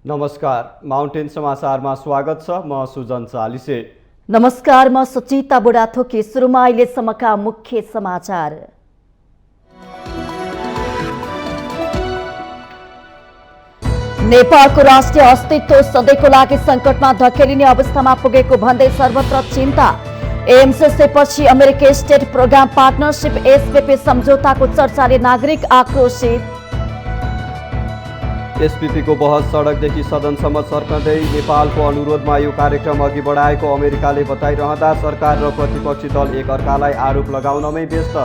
नमस्कार, माउन्टेन समाचारमा स्वागत छ। म सुजन चालिसे। नमस्कार, म सुचिता बुढाथोकी। सुरुमा अहिलेसम्मका मुख्य समाचार। नेपालको राष्ट्रिय अस्तित्व सधैँको लागि संकटमा धकेलिने अवस्थामा पुगेको भन्दै सर्वत्र चिन्ता। एमसीसी अमेरिकी स्टेट प्रोग्राम पार्टनरशिप एसपीपी सम्झौताको चर्चाले नागरिक आक्रोशित। एसपीपीको बहस सडकदेखि सदनसम्म सर्कँदै नेपालको अनुरोधमा यो कार्यक्रम अघि बढाएको अमेरिकाले बताइरहँदा सरकार र प्रतिपक्षी दल एकअर्कालाई आरोप लगाउनमै व्यस्त।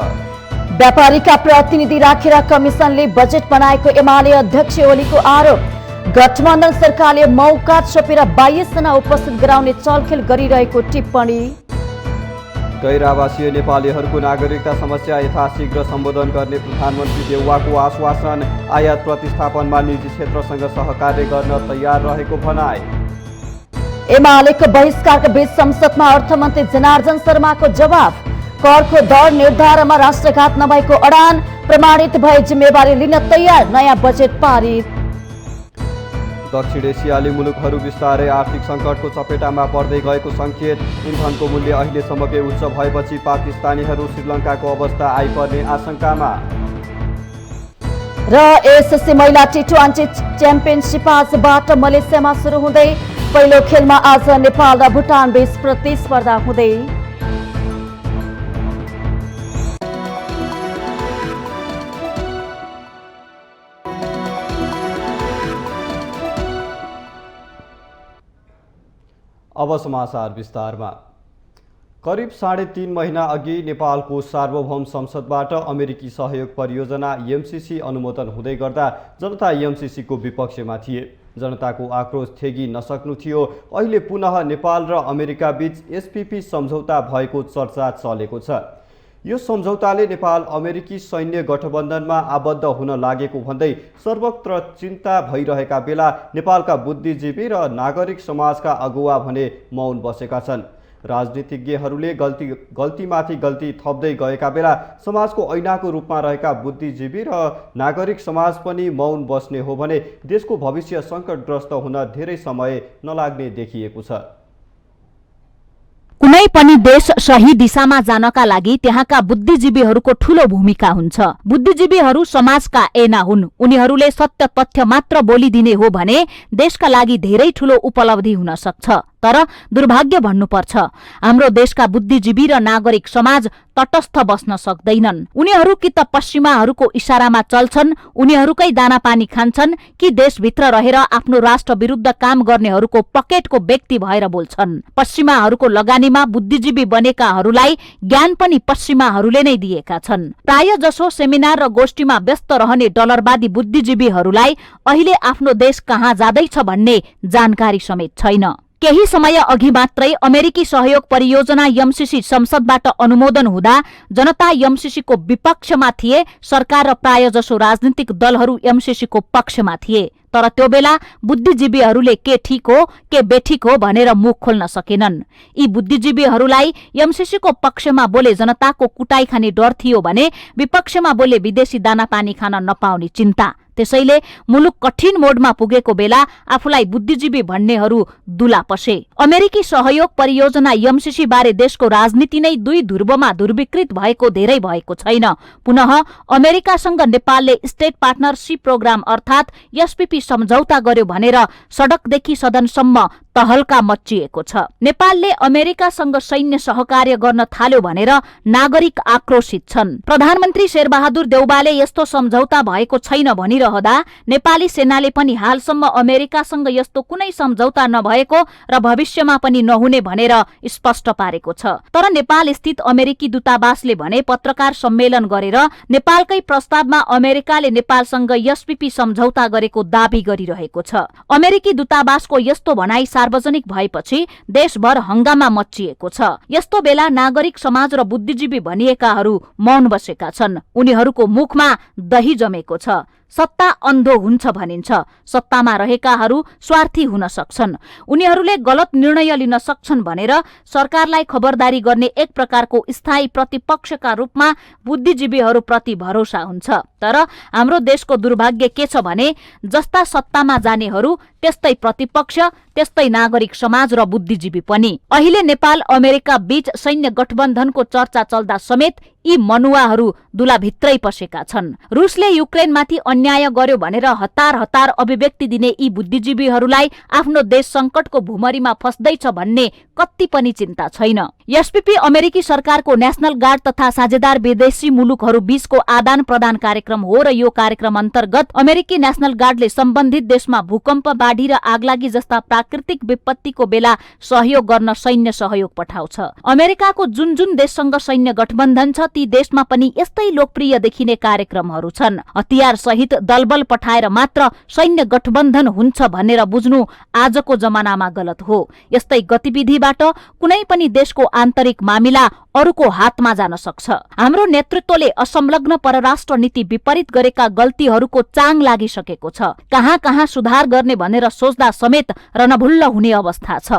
व्यापारीका प्रतिनिधि राखेर कमिसनले बजेट बनाएको एमाले अध्यक्ष ओलीको आरोप। गठबन्धन सरकारले मौका छोपेर 22 जना उपस्थित गराउने चलखेल गरिरहेको टिप्पणी। गैर आवासीय नेपालीहरूको नागरिकता समस्या यथाशीघ्र सम्बोधन गर्ने प्रधानमन्त्री देउवाको आश्वासन। आयात प्रतिस्थापनमा निजी क्षेत्रसँग सहकार्य गर्न तयार रहेको भनाई। एमालेको बहिष्कारका बीच संसदमा अर्थमन्त्री जनार्दन शर्माको जवाब। करको दर निर्धारणमा राष्ट्रघात नभएको अडान। प्रमाणित भए जिम्मेवारी लिन तयार। नयाँ बजेट पारित। दक्षिण एसियाली मुलुकहरू बिस्तारै आर्थिक सङ्कटको चपेटामा पर्दै गएको सङ्केत। इन्धनको मूल्य अहिलेसम्मकै उच्च भएपछि पाकिस्तानीहरू श्रीलङ्काको अवस्था आइपर्ने आशंकामा। र एसएससी महिला टी20 च्याम्पियनसिप आजबाट मलेसियामा सुरु हुँदै पहिलो खेलमा आज नेपाल र भुटान बीच प्रतिस्पर्धा हुँदै। अब समाचार विस्तारमा। करिब 3.5 महिना अघि नेपालको सार्वभौम संसदबाट अमेरिकी सहयोग परियोजना एमसीसी अनुमोदन हुँदै गर्दा जनता एमसीसीको विपक्षमा थिए। जनताको आक्रोश थेगी नसक्नु थियो। अहिले पुनः नेपाल र अमेरिका बीच एसपीपी सम्झौता भएको चर्चा चलेको छ। यो सम्झौताले नेपाल अमेरिकी सैन्य गठबन्धनमा आबद्ध हुन लागेको भन्दै सर्वत्र चिन्ता भइरहेका बेला नेपालका बुद्धिजीवी र नागरिक समाजका अगुवा भने मौन बसेका छन्। राजनीतिज्ञहरूले गल्तीमाथि गल्ती थप्दै गएका बेला समाजको ऐनाको रूपमा रहेका बुद्धिजीवी र नागरिक समाज पनि मौन बस्ने हो भने देशको भविष्य सङ्कटग्रस्त हुन धेरै समय नलाग्ने देखिएको छ। कुनै पनि देश सही दिशामा जानका लागि त्यहाँका बुद्धिजीवीहरूको ठूलो भूमिका हुन्छ। बुद्धिजीवीहरू समाजका ऐना हुन्। उनीहरूले सत्य तथ्य मात्र बोलिदिने हो भने देशका लागि धेरै ठूलो उपलब्धि हुन सक्छ। तर दुर्भाग्य भन्नुपर्छ, हाम्रो देशका बुद्धिजीवी र नागरिक समाज तटस्थ बस्न सक्दैनन्। उनीहरू कि त पश्चिमाहरूको इशारामा चल्छन्, उनीहरूकै दाना पानी खान्छन्, कि देशभित्र रहेर आफ्नो राष्ट्र विरुद्ध काम गर्नेहरूको पकेटको व्यक्ति भएर बोल्छन्। पश्चिमाहरूको लगानीमा बुद्धिजीवी बनेकाहरूलाई ज्ञान पनि पश्चिमाहरूले नै दिएका छन्। प्राय जसो सेमिनार र गोष्ठीमा व्यस्त रहने डलरवादी बुद्धिजीवीहरूलाई अहिले आफ्नो देश कहाँ जाँदैछ भन्ने जानकारी समेत छैन। केही समय अघि मात्रै अमेरिकी सहयोग परियोजना एमसीसी संसदबाट अनुमोदन हुँदा जनता एमसीसीको विपक्षमा थिए। सरकार र प्राय जसो राजनीतिक दलहरू एमसीसीको पक्षमा थिए। तर त्यो बेला बुद्धिजीवीहरूले के ठीक हो के बेठिक हो भनेर मुख खोल्न सकेनन्। यी बुद्धिजीवीहरूलाई एमसीसीको पक्षमा बोले जनताको कुटाई खाने डर थियो भने विपक्षमा बोले विदेशी दाना पानी खान नपाउने चिन्ता। त्यसैले मुलुक कठिन मोडमा पुगेको बेला आफूलाई बुद्धिजीवी भन्नेहरू दुला पसे। अमेरिकी सहयोग परियोजना एमसीसी बारे देशको राजनीति नै दुई ध्रुवमा ध्रुवीकृत भएको धेरै भएको छैन। पुनः अमेरिकासँग नेपालले स्टेट पार्टनरशिप प्रोग्राम अर्थात् एसपीपी सम्झौता गर्यो भनेर सडकदेखि सदनसम्म तहल्का मच्चिएको छ। नेपालले अमेरिकासँग सैन्य सहकार्य गर्न थाल्यो भनेर नागरिक आक्रोशित छन्। प्रधानमन्त्री शेरबहादुर देउवाले यस्तो सम्झौता भएको छैन भनिरहँदा नेपाली सेनाले पनि हालसम्म अमेरिकासँग यस्तो कुनै सम्झौता नभएको र भविष्यमा पनि नहुने भनेर स्पष्ट पारेको छ। तर नेपाल स्थित अमेरिकी दूतावासले भने पत्रकार सम्मेलन गरेर नेपालकै प्रस्तावमा अमेरिकाले नेपालसँग एसपीपी सम्झौता गरेको दावी गरिरहेको छ। अमेरिकी दूतावासको यस्तो भनाई सार्वजनिक भएपछि देशभर हंगामा मच्चिएको छ। यस्तो बेला नागरिक समाज र बुद्धिजीवी भनिएकाहरू मौन बसेका छन्। उनीहरूको मुखमा दही जमेको छ। सत्ता अन्धो हुन्छ भनिन्छ। सत्तामा रहेकाहरू स्वार्थी हुन सक्छन्, उनीहरूले गलत निर्णय लिन सक्छन् भनेर सरकारलाई खबरदारी गर्ने एक प्रकारको स्थायी प्रतिपक्षका रूपमा बुद्धिजीवीहरूप्रति भरोसा हुन्छ। तर हाम्रो देशको दुर्भाग्य के छ भने जस्ता सत्तामा जानेहरू त्यस्तै प्रतिपक्ष, त्यस्तै नागरिक समाज र बुद्धिजीवी पनि। अहिले नेपाल अमेरिका बीच सैन्य गठबन्धनको चर्चा चल्दा समेत यी मनुवाहरू दुलाभित्रै पसेका छन्। रुसले युक्रेनमाथि अन्याय गर्यो भनेर हतार हतार अभिव्यक्ति दिने यी बुद्धिजीवीहरूलाई आफ्नो देश संकटको भुमरीमा फस्दैछ भन्ने कति पनि चिन्ता छैन। एसपीपी अमेरिकी सरकारको नेशनल गार्ड तथा साझेदार विदेशी मुलुकहरू बीचको आदान प्रदान कार्यक्रम हो र यो कार्यक्रम अन्तर्गत अमेरिकी नेशनल गार्डले सम्बन्धित देशमा भूकम्प, बाढी र आगलागी जस्ता प्राकृतिक विपत्तिको बेला सहयोग गर्न सैन्य सहयोग पठाउँछ। अमेरिकाको जुन जुन देशसँग सैन्य गठबन्धन छ ती देशमा पनि यस्तै लोकप्रिय देखिने कार्यक्रमहरू छन्। हतियार सहित दलबल पठाएर मात्र सैन्य गठबन्धन हुन्छ भनेर बुझ्नु आजको जमानामा गलत हो। यस्तै गतिविधिबाट कुनै पनि देशको आन्तरिक मामिला अरूको हातमा जान सक्छ। हाम्रो नेतृत्वले असंलग्न परराष्ट्र नीति विपरीत गरेका गल्तीहरूको चाङ लागिसकेको छ। कहाँ कहाँ सुधार गर्ने भनेर सोच्दा समेत रणभुल्ल हुने अवस्था छ।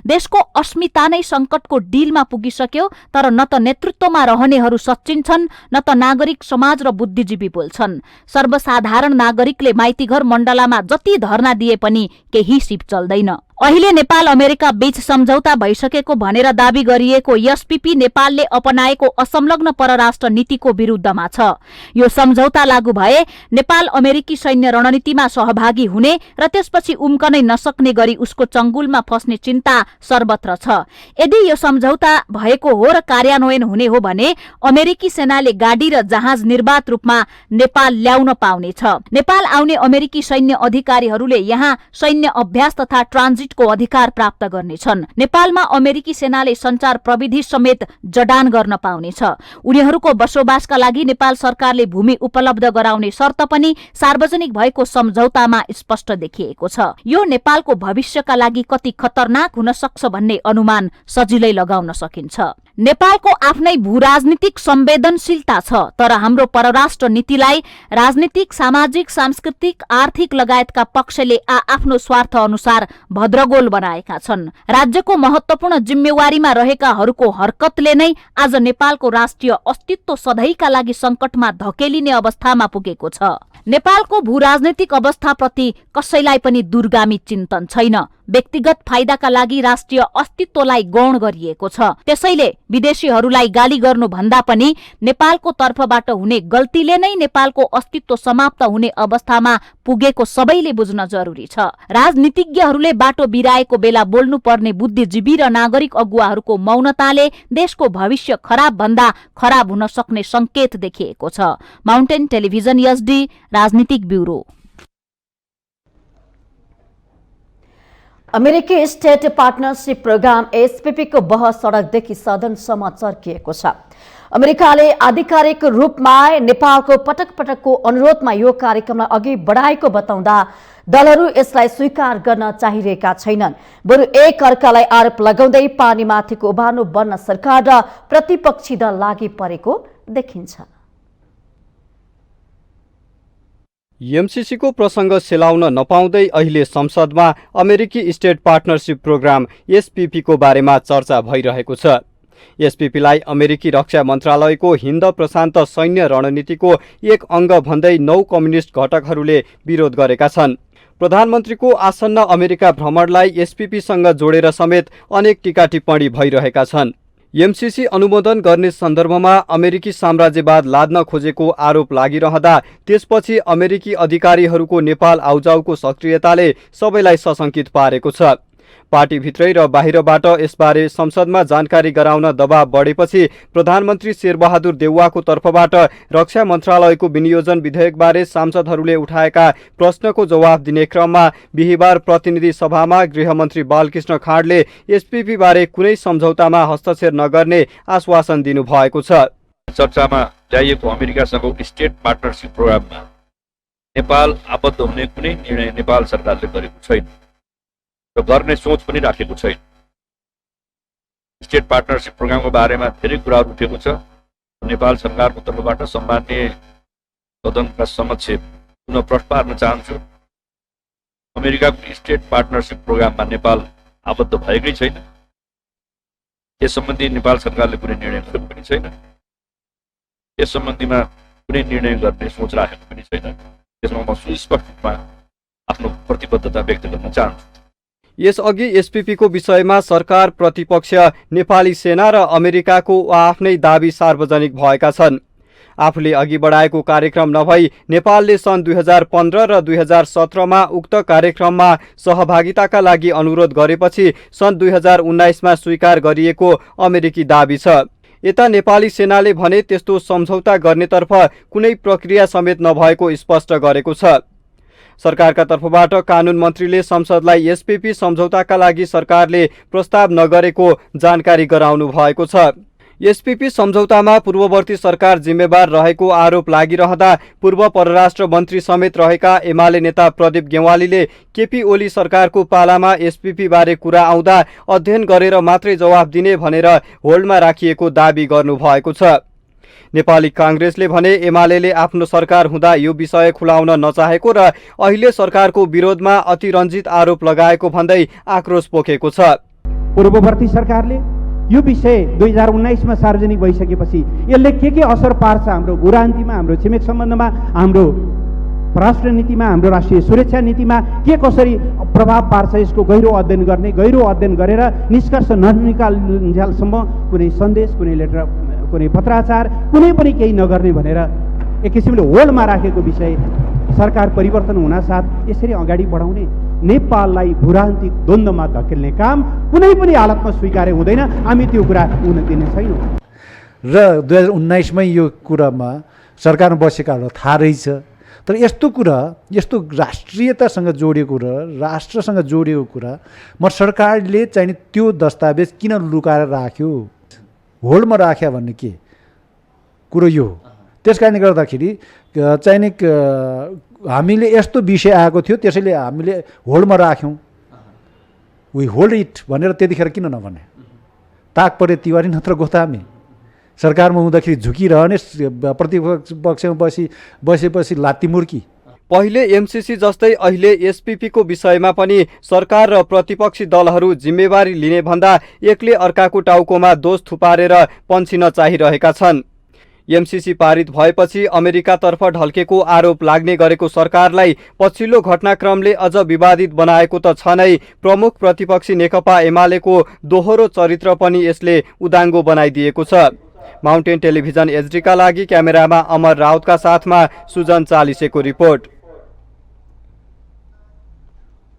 देशको अस्मिता नै संकटको डिलमा पुगिसक्यो, तर न त नेतृत्वमा रहनेहरू सच्चिन्छन् न त नागरिक समाज र बुद्धिजीवी बोल्छन्। सर्वसाधारण नागरिकले माइतीघर मण्डलामा जति धर्ना दिए पनि केही सिप चल्दैन। अहिले नेपाल अमेरिका बीच सम्झौता भइसकेको भनेर दावी गरिएको एसपीपी नेपालले अपनाएको असंलग्न परराष्ट्र नीतिको विरुद्धमा छ। यो सम्झौता लागू भए नेपाल अमेरिकी सैन्य रणनीतिमा सहभागी हुने र त्यसपछि उम्कनै नसक्ने गरी उसको चंगुलमा फस्ने चिन्ता सर्वत्र छ। यदि यो सम्झौता भएको हो र कार्यान्वयन हुने हो भने अमेरिकी सेनाले गाडी र जहाज निर्वाध रूपमा नेपाल ल्याउन पाउनेछ। नेपाल आउने अमेरिकी सैन्य अधिकारीहरूले यहाँ सैन्य अभ्यास तथा ट्रान्जिट को अधिकार प्राप्त गर्नेछन्। नेपालमा अमेरिकी सेनाले संचार प्रविधि समेत जडान गर्न पाउनेछ। उनीहरूको बसोबासका लागि नेपाल सरकारले भूमि उपलब्ध गराउने शर्त पनि सार्वजनिक भएको सम्झौतामा स्पष्ट देखिएको छ। यो नेपालको भविष्यका लागि कति खतरनाक हुन सक्छ भन्ने अनुमान सजिलै लगाउन सकिन्छ। नेपालको आफ्नै भूराजनीतिक संवेदनशीलता छ, तर हाम्रो परराष्ट्र नीतिलाई राजनीतिक, सामाजिक, सांस्कृतिक, आर्थिक लगायतका पक्षले आफ्नो स्वार्थ अनुसार भद्रगोल बनाएका छन्। राज्यको महत्वपूर्ण जिम्मेवारीमा रहेकाहरूको हरकतले नै आज नेपालको राष्ट्रिय अस्तित्व सधैँका लागि संकटमा धकेलिने अवस्थामा पुगेको छ। नेपालको भूराजनीतिक अवस्थाप्रति कसैलाई पनि दूरगामी चिन्तन छैन। व्यक्तिगत फाइदाका लागि राष्ट्रिय अस्तित्वलाई गौण गरिएको छ। त्यसैले विदेशीहरूलाई गाली गर्नु भन्दा पनि नेपालको तर्फबाट हुने गल्तीले नै नेपालको अस्तित्व समाप्त हुने अवस्थामा पुगेको सबैले बुझ्न जरुरी छ। राजनीतिज्ञहरूले बाटो बिराएको बेला बोल्नुपर्ने बुद्धिजीवी र नागरिक अगुवाहरूको मौनताले देशको भविष्य खराब भन्दा खराब हुन सक्ने संकेत देखिएको छ। माउन्टेन टेलिभिजन एसडी राजनीतिक ब्यूरो। अमेरिकी स्टेट पार्टनरशिप प्रोग्राम एसपीपी को बहस सडकदेखि सदनसम्म चर्किएको छ। अमेरिकाले आधिकारिक रूपमा नेपालको पटक पटकको अनुरोधमा यो कार्यक्रमलाई अघि बढाएको बताउँदा दलहरू यसलाई स्वीकार गर्न चाहिरहेका छैनन्। बरु एक अर्कालाई आरोप लगाउँदै पानीमाथिको उभानो बन्न सरकार र प्रतिपक्षी दल लागि परेको देखिन्छ। एमसीसी को प्रसंग सेलाउन नपाउँदै अहिले संसदमा अमेरिकी स्टेट पार्टनरशिप प्रोग्राम एसपीपी को बारेमा चर्चा भइरहेको छ। एसपीपीलाई अमेरिकी रक्षा मन्त्रालयको हिन्द प्रशान्त सैन्य रणनीतिको एक अंग भन्दै 9 कम्युनिस्ट घटकहरूले विरोध गरेका छन्। प्रधानमन्त्रीको आसन्न अमेरिका भ्रमणलाई एसपीपीसँग जोडेर समेत अनेक टीका टिप्पणी भइरहेका छन्। एमसीसी अनुमोदन गर्ने सन्दर्भमा अमेरिकी साम्राज्यवाद लाद्न खोजेको आरोप लागिरहँदा त्यसपछि अमेरिकी अधिकारीहरूको नेपाल आउजाउको सक्रियताले सबैलाई सशंकित पारेको छ। पार्टीभित्रै र बाहिरबाट यसबारे संसदमा जानकारी गराउन दबाव बढेपछि प्रधानमन्त्री शेरबहादुर देउवाको तर्फबाट रक्षा मन्त्रालयको विनियोजन विधेयकबारे सांसदहरूले उठाएका प्रश्नको जवाफ दिने क्रममा बिहिबार प्रतिनिधि सभामा गृहमन्त्री बालकृष्ण खाँडले एसपीपी बारे कुनै सम्झौतामा हस्तक्षेप नगर्ने आश्वासन दिनुभएको छ। चर्चामा ल्याइएको अमेरिकासँगको स्टेट पार्टनरशिप प्रोग्राममा नेपाल आबद्ध हुने कुनै निर्णय नेपाल सरकारले गरेको छैन र गर्ने सोच पनि राखेको छैन। स्टेट पार्टनरशिप प्रोग्रामको बारेमा धेरै कुराहरू उठेको छ। नेपाल सरकारको तर्फबाट सम्माननीय सदनका समक्ष पुनः प्रश्न पार्न चाहन्छु। अमेरिकाको स्टेट पार्टनरसिप प्रोग्राममा नेपाल आबद्ध भएकै छैन। यस सम्बन्धी नेपाल सरकारले कुनै निर्णय गरेको पनि छैन। यस सम्बन्धीमा कुनै निर्णय गर्ने सोच राखेको पनि छैन। त्यसमा म सुस्पष्ट रूपमा आफ्नो प्रतिबद्धता व्यक्त गर्न चाहन्छु। यसअघि एसपीपीको विषयमा सरकार, प्रतिपक्ष, नेपाली सेना र अमेरिकाको आफ्नै दाबी सार्वजनिक भएका छन्। आफूले अघि बढाएको कार्यक्रम नभई नेपालले सन् 2015 र 2017मा उक्त कार्यक्रममा सहभागिताका लागि अनुरोध गरेपछि सन् 2019मा स्वीकार गरिएको अमेरिकी दाबी छ। यता नेपाली सेनाले भने त्यस्तो सम्झौता गर्नेतर्फ कुनै प्रक्रिया समेत नभएको स्पष्ट गरेको छ। सरकारका तर्फबाट कानून मन्त्रीले संसदलाई एसपीपी सम्झौताका लागि सरकारले प्रस्ताव नगरेको जानकारी गराउनु भएको छ। एसपीपी सम्झौतामा पूर्ववर्ती सरकार जिम्मेवार रहेको आरोप लागिरहँदा पूर्व परराष्ट्र मन्त्री समेत रहेका एमाले नेता प्रदीप गेवालीले केपी ओली सरकारको पालामा एसपीपी बारे कुरा आउँदा अध्ययन गरेर मात्रै जवाफ दिने भनेर होल्डमा राखिएको दाबी गर्नुभएको छ। नेपाली कांग्रेसले भने एमालेले आफ्नो सरकार हुँदा यो विषय खुलाउन नचाहेको र अहिले सरकारको विरोधमा अतिरञ्जित आरोप लगाएको भन्दै आक्रोश पोखेको छ। पूर्ववर्ती सरकारले यो विषय 2019मा सार्वजनिक भइसकेपछि यसले के असर पार्छ हाम्रो भूरान्तिमा, हाम्रो छिमेक सम्बन्धमा, हाम्रो परराष्ट्र नीतिमा, हाम्रो राष्ट्रिय सुरक्षा नीतिमा के कसरी प्रभाव पार्छ, यसको गहिरो अध्ययन गरेर निष्कर्ष ननिकाल्नुन्जेलसम्म कुनै सन्देश, कुनै लेटर, कुनै पत्राचार, कुनै पनि केही नगर्ने भनेर एक किसिमले होल्डमा राखेको विषय सरकार परिवर्तन हुनासाथ यसरी अगाडि बढाउने, नेपाललाई भूरान्तिक द्वन्द्वमा धकेल्ने काम कुनै पनि हालतमा स्वीकार्य हुँदैन। हामी त्यो कुरा हुन दिने छैनौँ। र 2019मै यो कुरामा सरकारमा बसेकाहरूलाई थाहा रहेछ। तर यस्तो कुरा, यस्तो राष्ट्रियतासँग जोडिएको कुरा, राष्ट्रसँग जोडिएको कुरा म सरकारले चाहिँ त्यो दस्तावेज किन लुकाएर राख्यो, होल्डमा राख्यो भन्ने के कुरो यो हो। त्यस कारणले गर्दाखेरि चाहिँ हामीले यस्तो विषय आएको थियो त्यसैले हामीले होल्डमा राख्यौँ, वी होल्ड इट भनेर त्यतिखेर किन नभने? ताकपरे तिवारी नत्र गोतामी सरकारमा हुँदाखेरि झुकिरहने, प्रतिपक्षमा बसेपछि लात्ती मुर्की। पहिले एमसीसी जस्तै अहिले एसपीपीको विषयमा पनि सरकार र प्रतिपक्षी दलहरू जिम्मेवारी लिने भन्दा एकले अर्काको टाउकोमा दोष थुपारेर पन्छिन चाहिरहेका छन्। एमसीसी पारित भएपछि अमेरिकातर्फ ढल्केको आरोप लाग्ने गरेको सरकारलाई पछिल्लो घटनाक्रमले अझ विवादित बनाएको त छ नै, प्रमुख प्रतिपक्षी नेकपा एमालेको दोहोरो चरित्र पनि यसले उदाङ्गो बनाइदिएको छ। माउन्टेन टेलिभिजन एचडीका लागि क्यामेरामा अमर राउतका साथमा सुजन चालिसेको रिपोर्ट।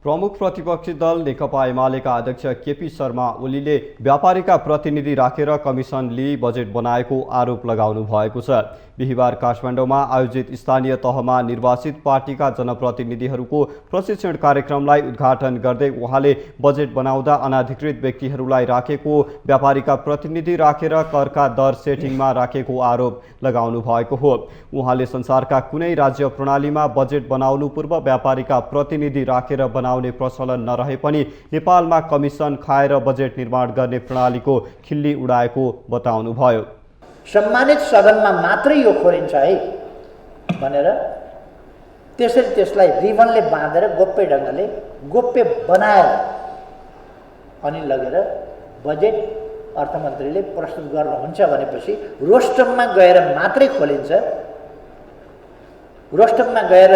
प्रमुख प्रतिपक्षी दल नेकपा एमालेका अध्यक्ष केपी शर्मा ओलीले व्यापारीका प्रतिनिधि राखेर कमिसन लिई बजेट बनाएको आरोप लगाउनु भएको छ। बिहिबार काठमाडौँमा आयोजित स्थानीय तहमा निर्वाचित पार्टीका जनप्रतिनिधिहरूको प्रशिक्षण कार्यक्रमलाई उद्घाटन गर्दै उहाँले बजेट बनाउँदा अनाधिकृत व्यक्तिहरूलाई राखेको, व्यापारीका प्रतिनिधि राखेर करका दर सेटिङमा राखेको आरोप लगाउनु भएको हो। उहाँले संसारका कुनै राज्य प्रणालीमा बजेट बनाउनु पूर्व व्यापारीका प्रतिनिधि राखेर बनाउने प्रचलन नरहे पनि नेपालमा कमिसन खाएर बजेट निर्माण गर्ने प्रणालीको खिल्ली उडाएको बताउनुभयो। सम्मानित सदनमा मात्रै यो खोलिन्छ है भनेर त्यसलाई रिबनले बाँधेर गोप्य ढङ्गले गोप्य बनाएर अनि लगेर बजेट अर्थमन्त्रीले प्रस्तुत गर्नुहुन्छ भनेपछि रोस्टममा गएर मात्रै खोलिन्छ। रोस्टममा गएर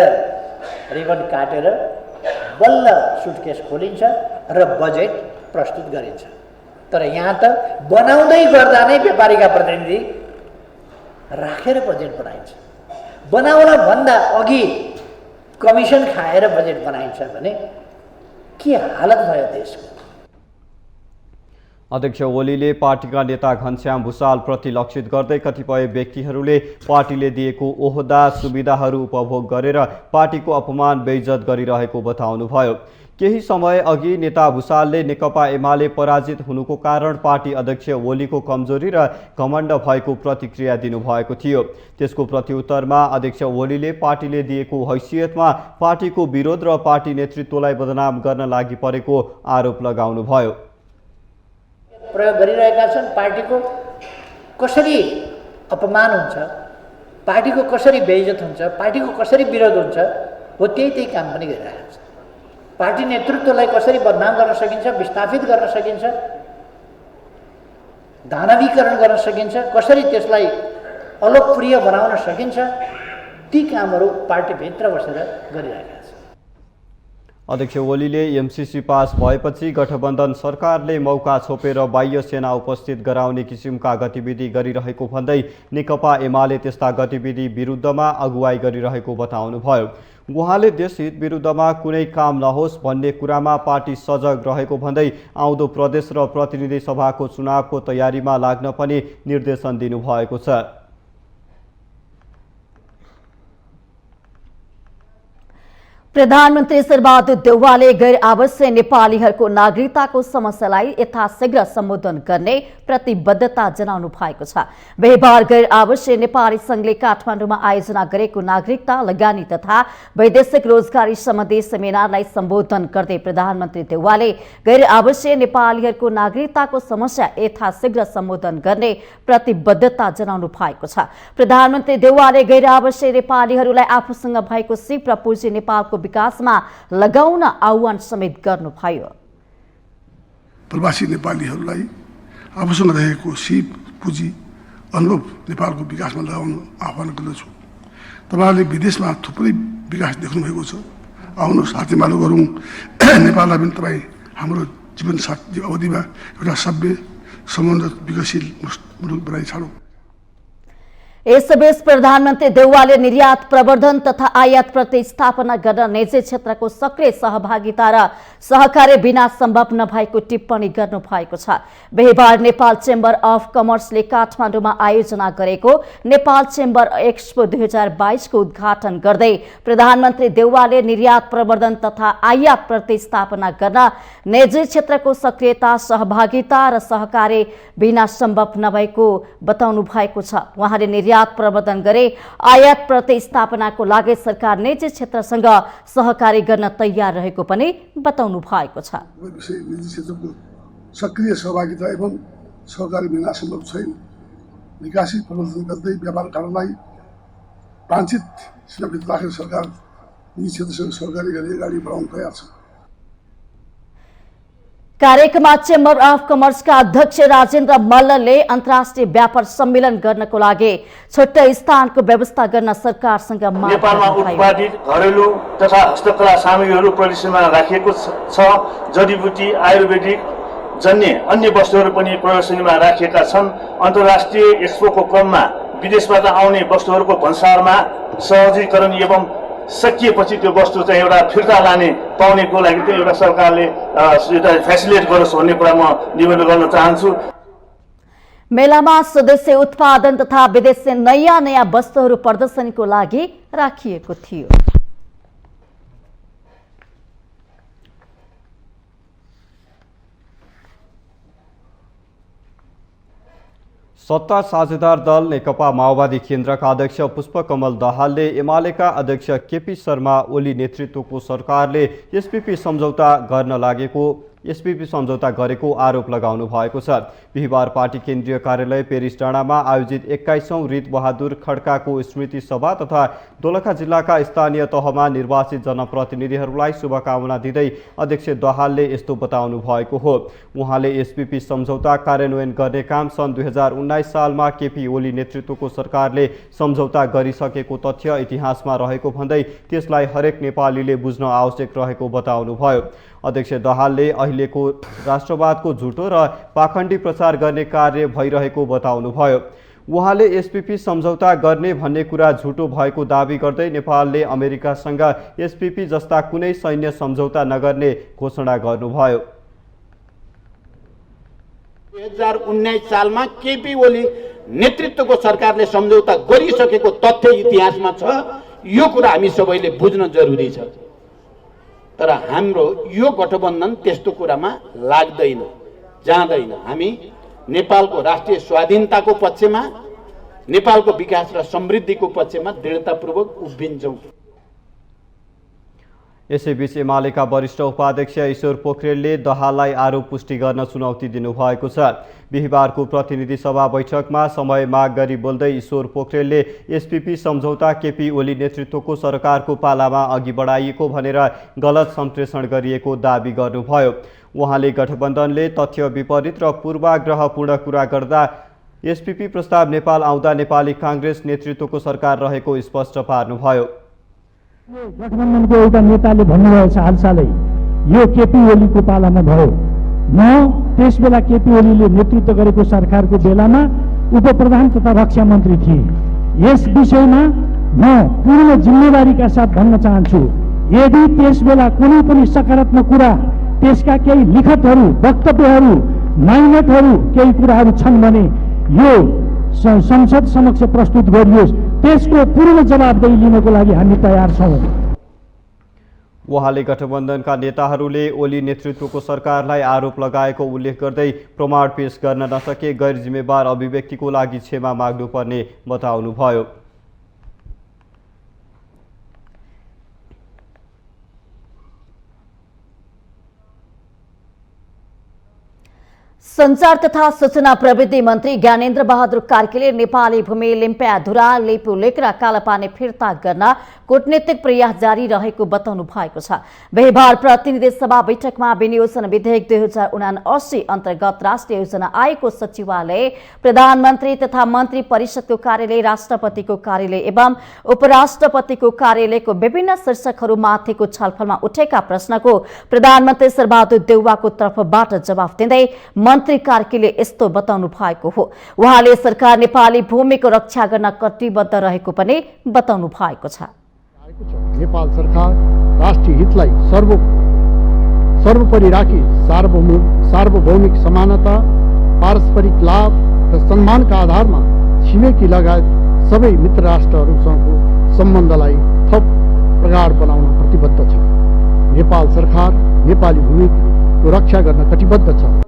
रिबन काटेर बल्ल सुटकेस खोलिन्छ र बजेट प्रस्तुत गरिन्छ। तर यहाँ त बनाउँदै गर्दा नै व्यापारीका प्रतिनिधि राखेर बजेट बनाइन्छ। बनाउन भन्दा अघि कमिसन खाएर बजेट बनाइन्छ भने के हालत भयो देशको। अध्यक्ष ओलीले पार्टीका नेता घनश्याम भुसाल प्रति लक्षित गर्दै कतिपय व्यक्तिहरूले पार्टीले दिएको ओहदा सुविधाहरू उपभोग गरेर पार्टीको अपमान बेइज्जत गरिरहेको बताउनुभयो। केही समय अघि नेता भुसालले नेकपा एमाले पराजित हुनुको कारण पार्टी अध्यक्ष ओलीको कमजोरी र घमण्ड भएको प्रतिक्रिया दिनुभएको थियो। त्यसको प्रत्युत्तरमा अध्यक्ष ओलीले पार्टीले दिएको हैसियतमा पार्टीको विरोध र पार्टी नेतृत्वलाई बदनाम गर्न लागि परेको आरोप लगाउनुभयो। प्रयोग गरिरहेका छन्, पार्टीको कसरी अपमान हुन्छ पार्टीको कसरी बेइज्जत हुन्छ, पार्टीको कसरी विरोध हुन्छ हो त्यही काम पनि गरिरहेको छ। पार्टी नेतृत्वलाई कसरी बदनाम गर्न सकिन्छ, विस्थापित गर्न सकिन्छ, दानवीकरण गर्न सकिन्छ, कसरी त्यसलाई अलोकप्रिय बनाउन सकिन्छ, ती कामहरू पार्टीभित्र बसेर गरिरहेका छन्। अध्यक्ष ओलीले एमसीसी पास भएपछि गठबन्धन सरकारले मौका छोपेर बाह्य सेना उपस्थित गराउने किसिमका गतिविधि गरिरहेको भन्दै नेकपा एमाले त्यस्ता गतिविधि विरुद्धमा अगुवाई गरिरहेको बताउनुभयो। उहाँले देशहित विरुद्धमा कुनै काम नहोस् भन्ने कुरामा पार्टी सजग रहेको भन्दै आउँदो प्रदेश र प्रतिनिधि सभाको चुनावको तयारीमा लाग्न पनि निर्देशन दिनुभएको छ। प्रधानमन्त्री शेरबहादुर देउवाले गैर आवासीय नेपालीहरूको नागरिकताको समस्यालाई यथाशीघ्र सम्बोधन गर्ने प्रतिबद्धता जनाउनु भएको छ। बिहीबार गैर आवासीय नेपाली संघले काठमाडौँमा आयोजना गरेको नागरिकता लगानी तथा वैदेशिक रोजगारी सम्बन्धी सेमिनारलाई सम्बोधन गर्दै प्रधानमन्त्री देउवाले गैर आवासीय नेपालीहरूको नागरिकताको समस्या यथाशीघ्र सम्बोधन गर्ने प्रतिबद्धता जनाउनु भएको छ। प्रधानमन्त्री देउवाले गैर आवासीय नेपालीहरूलाई आफूसँग भएको सिप र पुँजी नेपालको विकासमा लगाउन आह्वान समेत गर्नुभयो। प्रवासी नेपालीहरूलाई आफूसँग रहेको सिप पुँजी अनुभव नेपालको विकासमा लगाउन आह्वान गर्दछु। तपाईँहरूले विदेशमा थुप्रै विकास देख्नुभएको छ, आउनुहोस् हातेमालो गरौँ। नेपाललाई पनि तपाईँ हाम्रो जीवनसाथी अवधिमा एउटा सभ्य समुन्नत विकसित मुलुक बनाइ छाडौँ। यसबीच प्रधानमन्त्री देउवाले निर्यात प्रवर्धन तथा आयात प्रतिस्थापना गर्न निजी क्षेत्रको सक्रिय सहभागिता र सहकार्य बिना सम्भव नभएको टिप्पणी गर्नु भएको छ। बिहीबार नेपाल चेम्बर अफ कमर्सले काठमाडौँमा आयोजना गरेको नेपाल चेम्बर एक्सपो 2022 को उद्घाटन गर्दै प्रधानमन्त्री देउवाले निर्यात प्रवर्धन तथा आयात प्रतिस्थापना गर्न निजी क्षेत्रको सक्रियता, सहभागिता र सहकार्य बिना सम्भव नभएको बताउनु भएको छ। उहाँले निर्यात प्रवर्धन गरे आयात प्रतिस्थापनाको लागि सरकार निजी क्षेत्रसँग सहकारी गर्न तयार रहेको पनि बताउनु भएको छ। निजी क्षेत्रको सक्रिय सहभागिता एवं सहकारी बिना सम्भव छैन। निकासी प्रवर्धन गर्दै व्यापारकारलाई वाञ्छित सीमाभित्र राखेर सरकार निजी क्षेत्रसँग सहकारी गरी अगाडि बढाउन तयार छ। कार्यक्रममा चेम्बर अफ कमर्सका अध्यक्ष राजेन्द्र मल्लले अन्तर्राष्ट्रिय व्यापार सम्मेलन गर्नको लागि छुट्टै स्थानको व्यवस्था गर्न सरकारसँग माग नेपालमा उत्पादित घरेलु तथा हस्तकला सामग्रीहरू प्रदर्शनीमा राखिएको छ। जडीबुटी, आयुर्वेदिक जन्य अन्य वस्तुहरू पनि प्रदर्शनीमा राखिएका छन्। अन्तर्राष्ट्रिय एक्सपोको क्रममा विदेशबाट आउने वस्तुहरूको भन्सारमा सहजीकरण एवं सकिएपछि त्यो वस्तु चाहिँ एउटा फिर्ता लाने पाउनेको लागि चाहिँ एउटा सरकारले फेसिलिटेट गरोस् भन्ने कुरा म निवेदन गर्न चाहन्छु। मेलामा स्वदेशी उत्पादन तथा विदेशी नयाँ नयाँ वस्तुहरू प्रदर्शनीको लागि राखिएको थियो। सत्ता साझेदार दल नेकपा माओवादी केन्द्रका अध्यक्ष पुष्पकमल दाहालले एमालेका अध्यक्ष केपी शर्मा ओली नेतृत्वको सरकारले एसपीपी सम्झौता गरेको आरोप लगाउनु भएको छ। बिहीबार पार्टी केन्द्रीय कार्यालय पेरिस डाँडामा आयोजित 21औं रित बहादुर खड्काको स्मृति सभा तथा दोलखा जिल्लाका स्थानीय तहमा निर्वाचित जनप्रतिनिधिहरूलाई शुभकामना दिँदै अध्यक्ष दाहालले यस्तो बताउनु भएको हो। उहाँले एसपीपी सम्झौता कार्यान्वयन गर्ने काम सन् 2019 सालमा केपी ओली नेतृत्वको सरकारले सम्झौता गरिसकेको तथ्य इतिहासमा रहेको भन्दै त्यसलाई हरेक नेपालीले बुझ्न आवश्यक रहेको बताउनुभयो। अध्यक्ष दाहालले अहिलेको राष्ट्रवादको झुटो र पाखण्डी प्रचार गर्ने कार्य भइरहेको बताउनुभयो। उहाँले एसपीपी सम्झौता गर्ने भन्ने कुरा झुटो भएको दावी गर्दै नेपालले अमेरिकासँग एसपीपी जस्ता कुनै सैन्य सम्झौता नगर्ने घोषणा गर्नुभयो। 2019 सालमा केपी ओली नेतृत्वको सरकारले सम्झौता गरिसकेको तथ्य इतिहासमा छ। यो कुरा हामी सबैले बुझ्न जरुरी छ। तर हाम्रो यो गठबन्धन त्यस्तो कुरामा लाग्दैन, जाँदैन। हामी नेपालको राष्ट्रिय स्वाधीनताको पक्षमा, नेपालको विकास र समृद्धिको पक्षमा दृढतापूर्वक उभिन्छौँ। यसैबीच एमालेका वरिष्ठ उपाध्यक्ष ईश्वर पोखरेलले दहाललाई आरोप पुष्टि गर्न चुनौती दिनुभएको छ। बिहिबारको प्रतिनिधि सभा बैठकमा समय माग गरी बोल्दै ईश्वर पोखरेलले एसपीपी सम्झौता केपी ओली नेतृत्वको सरकारको पालामा अघि बढाइएको भनेर गलत सम्प्रेषण गरिएको दावी गर्नुभयो। उहाँले गठबन्धनले तथ्य विपरीत र पूर्वाग्रहपूर्ण कुरा गर्दा एसपीपी प्रस्ताव नेपाल आउँदा नेपाली काङ्ग्रेस नेतृत्वको सरकार रहेको स्पष्ट पार्नुभयो। गठबन्धनको एउटा नेताले भन्नुभएछ हालसालै यो केपी ओलीको पालामा भयो। म त्यस बेला केपी ओलीले नेतृत्व गरेको सरकारको बेलामा उप प्रधान तथा रक्षा मन्त्री थिए। यस विषयमा म पूर्ण जिम्मेवारीका साथ भन्न चाहन्छु, यदि त्यस बेला कुनै पनि सकारात्मक कुरा, त्यसका केही लिखतहरू, वक्तव्यहरू, माइनटहरू, केही कुराहरू छन् भने यो संसद समक्ष प्रस्तुत गरियोस्। त्यसको पूर्ण जवाबदेही लिनको लागि हामी तयार छौँ। उहाँले गठबन्धनका नेताहरूले ओली नेतृत्वको सरकारलाई आरोप लगाएको उल्लेख गर्दै प्रमाण पेश गर्न नसके गैर जिम्मेवार अभिव्यक्तिको लागि क्षमा माग्नुपर्ने बताउनुभयो। संचार तथा सूचना प्रविधि मन्त्री ज्ञानेन्द्र बहादुर कार्कीले नेपाली भूमि लिम्पियाधुरा लेपुलेक र कालापानी फिर्ता गर्न कूटनीतिक प्रयास जारी रहेको बताउनु भएको छ। बिहिबार प्रतिनिधि सभा बैठकमा विनियोजन विधेयक 2079 अन्तर्गत राष्ट्रिय योजना आयोगको सचिवालय, प्रधानमन्त्री तथा मन्त्री परिषदको कार्यालय, राष्ट्रपतिको कार्यालय एवं उपराष्ट्रपतिको कार्यालयको विभिन्न शीर्षकहरूमाथिको छलफलमा उठेका प्रश्नको प्रधानमन्त्री शेरबहादुर देउवाको तर्फबाट जवाफ दिँदै मन्त्री कार्कीले यस्तो बताउनु भएको हो। उहाँले सरकार नेपाली भूमिको रक्षा गर्न कटिबद्ध रहेको पनि बताउनु भएको छ। नेपाल सरकार राष्ट्रिय हितलाई सर्वोपरि राखी सार्वभौमिक समानता, पारस्परिक लाभ र सम्मानका आधारमा छिमेकी लगायत सबै मित्र राष्ट्रहरूसँगको सम्बन्धलाई थप प्रगाढ बनाउन प्रतिबद्ध छ। नेपाल सरकार नेपाली भूमिको रक्षा गर्न कटिबद्ध छ।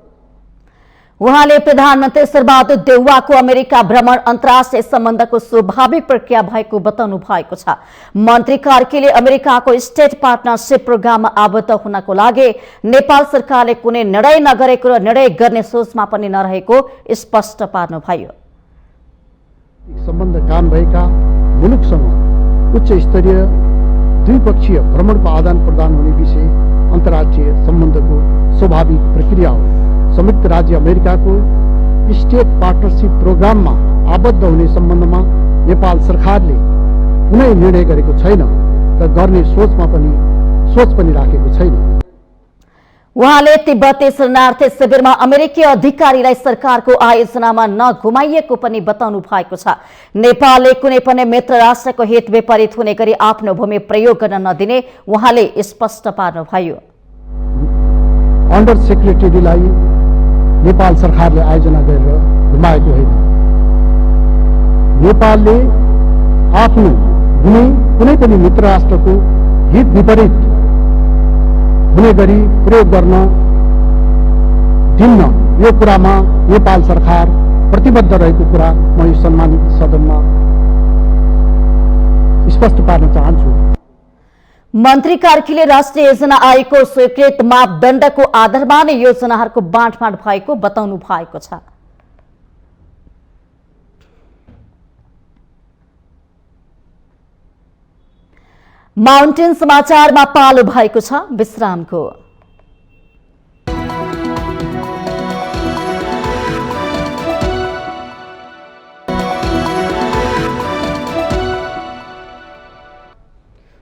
उहाँले प्रधानमन्त्री शेरबहादुर देउवाको अमेरिका भ्रमण अन्तर्राष्ट्रिय सम्बन्धको स्वाभाविक प्रक्रिया भएको बताउनु भएको छ। मन्त्री कार्कीले अमेरिकाको स्टेट पार्टनरशिप प्रोग्राममा आबद्ध हुनको लागि नेपाल सरकारले कुनै निर्णय नगरेको र निर्णय गर्ने सोचमा पनि नरहेको स्पष्ट पार्नुभयो। सम्बन्ध कायम भएका मुलुकसँग उच्च स्तरीय द्विपक्षीय भ्रमणको आदान प्रदान हुने विषय अन्तर्राष्ट्रिय सम्बन्धको स्वाभाविक प्रक्रिया हो। संयुक्त राज्य अमेरिकाको स्टेट पार्टनरशिप प्रोग्राममा आबद्ध हुने सम्बन्धमा नेपाल सरकारले कुनै निर्णय गरेको छैन र गर्ने सोच पनि राखेको छैन। उहाँले तिब्बती शरणार्थी शिविरमा अमेरिकी अधिकारीलाई सरकारको आयोजनामा नघुमाइएको पनि बताउनु भएको छ। नेपालले कुनै पनि मित्र राष्ट्रको हित विपरीत हुने गरी आफ्नो भूमि प्रयोग गर्न नदिने उहाँले स्पष्ट पार्नुभयो। अन्डर सेक्रेटरीलाई नेपाल सरकारले आयोजना गरेर घुमाएको होइन। नेपालले आफ्नो भूमि कुनै पनि मित्र राष्ट्रको हित विपरीत हुने गरी प्रयोग गर्न दिन्न, यो कुरामा नेपाल सरकार प्रतिबद्ध रहेको कुरा म यो सम्मानित सदनमा स्पष्ट पार्न चाहन्छु। मन्त्री कार्कीले राष्ट्रिय योजना आयोगको स्वीकृत मापदण्डको आधारमा नै योजनाहरूको बाँडफाँड भएको बताउनु भएको छ। माउन्टेन समाचारमा पालो भएको छ विश्रामको।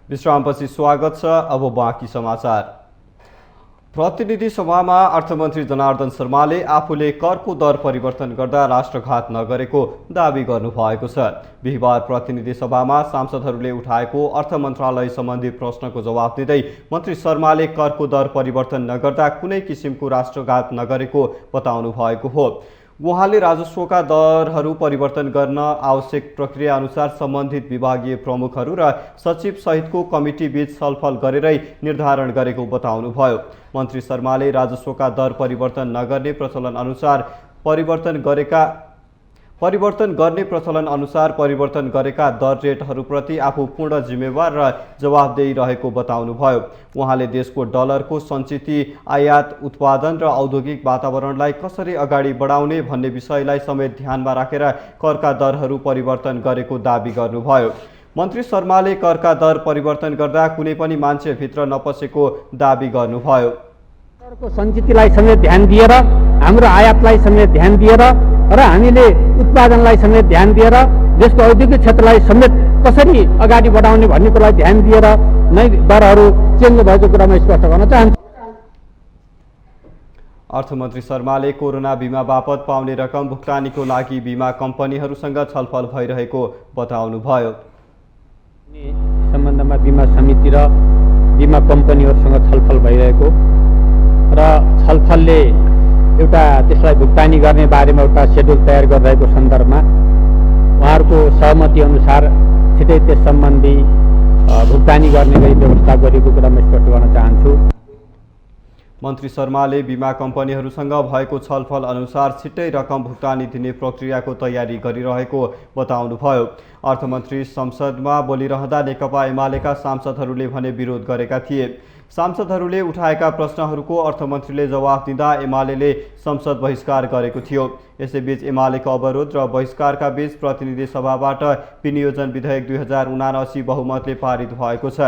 विश्रामपछि स्वागत छ। अब बाँकी समाचार। प्रतिनिधि सभामा अर्थमन्त्री जनार्दन शर्माले आफूले करको दर परिवर्तन गर्दा राष्ट्रघात नगरेको दावी गर्नुभएको छ। बिहिबार प्रतिनिधि सभामा सांसदहरूले उठाएको अर्थ मन्त्रालय सम्बन्धी प्रश्नको जवाफ दिँदै मन्त्री शर्माले करको दर परिवर्तन नगर्दा कुनै किसिमको राष्ट्रघात नगरेको बताउनु भएको हो। उहाँले राजस्वका दरहरू परिवर्तन गर्न आवश्यक प्रक्रिया अनुसार सम्बन्धित विभागीय प्रमुखहरू र सचिव सहितको कमिटी बीच छलफल गरेरै निर्धारण गरेको बताउनुभयो। मन्त्री शर्माले राजस्वका दर परिवर्तन नगर्ने प्रचलन अनुसार परिवर्तन गर्ने प्रचलन अनुसार परिवर्तन गरेका दर रेटहरूप्रति आफू पूर्ण जिम्मेवार र जवाफदेही रहेको बताउनुभयो। उहाँले देशको डलरको सञ्चित आयात उत्पादन र औद्योगिक वातावरणलाई कसरी अगाडि बढाउने भन्ने विषयलाई समेत ध्यानमा राखेर करका दरहरू परिवर्तन गरेको दाबी गर्नुभयो। मन्त्री शर्माले करका दर परिवर्तन गर्दा कुनै पनि मान्छे भित्र नपसेको दाबी गर्नुभयो। को सञ्चितलाई समेत ध्यान दिएर, हाम्रो आयातलाई समेत ध्यान दिएर र हामीले उत्पादनलाई समेत ध्यान दिएर देशको औद्योगिक क्षेत्रलाई समेत कसरी अगाडि बढाउने भन्ने कुरालाई ध्यान दिएर नै दरहरू चेन्ज भएको कुरा म स्पष्ट गर्न चाहन्छु। अर्थमन्त्री शर्माले कोरोना बिमा बापत पाउने रकम भुक्तानीको लागि बिमा कम्पनीहरूसँग छलफल भइरहेको बताउनुभयो। सम्बन्धमा बिमा समिति र बिमा कम्पनीहरूसँग छलफल भइरहेको र छलफलले एउटा त्यसलाई भुक्तानी गर्ने बारेमा एउटा सेड्युल तयार गरिरहेको सन्दर्भमा उहाँहरूको सहमति अनुसार छिटै त्यस सम्बन्धी भुक्तानी गर्ने गरी व्यवस्था गरिएको कुरा म स्पष्ट गर्न चाहन्छु। मन्त्री शर्माले बिमा कम्पनीहरूसँग भएको छलफल अनुसार छिट्टै रकम भुक्तानी दिने प्रक्रियाको तयारी गरिरहेको बताउनुभयो। अर्थमन्त्री संसदमा बोलिरहँदा नेकपा एमालेका सांसदहरूले भने विरोध गरेका थिए। सांसदहरूले उठाएका प्रश्नहरूको अर्थमन्त्रीले जवाफ दिँदा एमाले संसद बहिष्कार गरेको थियो। यसैबीच एमालेको अवरोध र बहिष्कारका बीच प्रतिनिधि सभाबाट विनियोजन विधेयक 2079 बहुमतले पारित भएको छ।